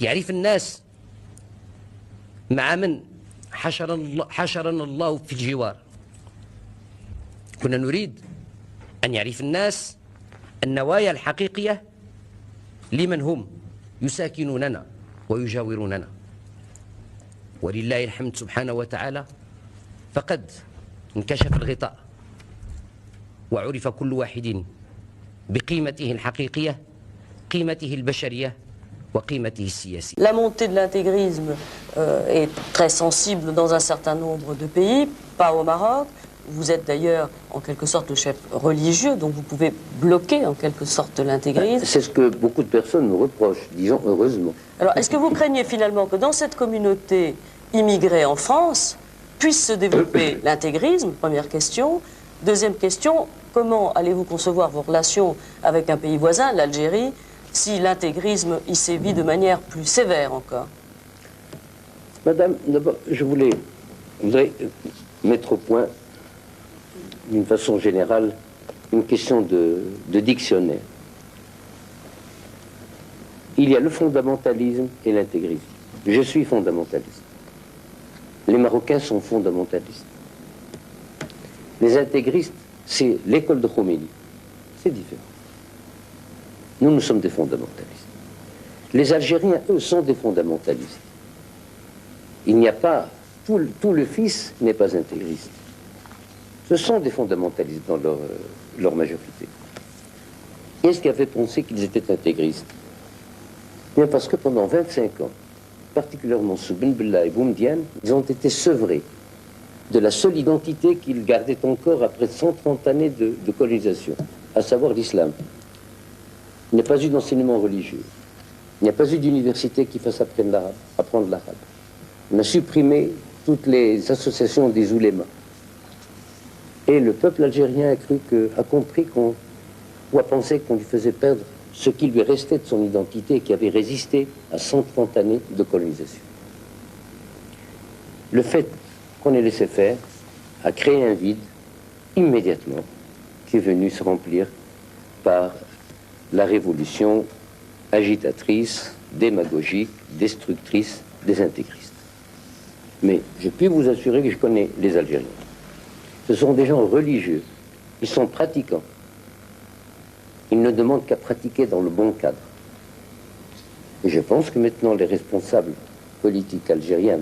يعرف الناس مع من حشرنا الله في الجوار. كنا نريد أن يعرف الناس النوايا الحقيقية لمن هم يساكنوننا ويجاوروننا. ولله الحمد سبحانه وتعالى، فقد انكشف الغطاء وعرف كل واحد بقيمته الحقيقية، قيمته البشرية وقيمته السياسية. La montée de l'intégrisme est très sensible dans un certain nombre de pays, pas au Maroc. Vous êtes d'ailleurs en quelque sorte le chef religieux, donc vous pouvez bloquer en quelque sorte l'intégrisme. C'est ce que beaucoup de personnes me reprochent, disons heureusement. Alors est-ce que vous craignez finalement que dans cette communauté immigrée en France puisse se développer l'intégrisme? Première question. Deuxième question, comment allez-vous concevoir vos relations avec un pays voisin, l'Algérie, si l'intégrisme y sévit de manière plus sévère encore? Madame, d'abord, je voudrais mettre au point, d'une façon générale, une question de dictionnaire. Il y a le fondamentalisme et l'intégrisme. Je suis fondamentaliste. Les Marocains sont fondamentalistes. Les intégristes, c'est l'école de Khomeini. C'est différent. Nous sommes des fondamentalistes. Les Algériens, eux, sont des fondamentalistes. Il n'y a pas... Tout le fils n'est pas intégriste. Ce sont des fondamentalistes dans leur majorité. Qu'est-ce qui a fait penser qu'ils étaient intégristes? Bien parce que pendant 25 ans, particulièrement sous Ben Bella et Boumediene, ils ont été sevrés de la seule identité qu'ils gardaient encore après 130 années de colonisation, à savoir l'islam. Il n'y a pas eu d'enseignement religieux. Il n'y a pas eu d'université qui fasse apprendre l'arabe. On a supprimé toutes les associations des oulémas. Et le peuple algérien a compris ou a pensé qu'on lui faisait perdre ce qui lui restait de son identité et qui avait résisté à 130 années de colonisation. Le fait qu'on ait laissé faire a créé un vide immédiatement qui est venu se remplir par la révolution agitatrice, démagogique, destructrice des intégristes. Mais je puis vous assurer que je connais les Algériens. Ce sont des gens religieux, ils sont pratiquants. Ils ne demandent qu'à pratiquer dans le bon cadre. Et je pense que maintenant les responsables politiques algériens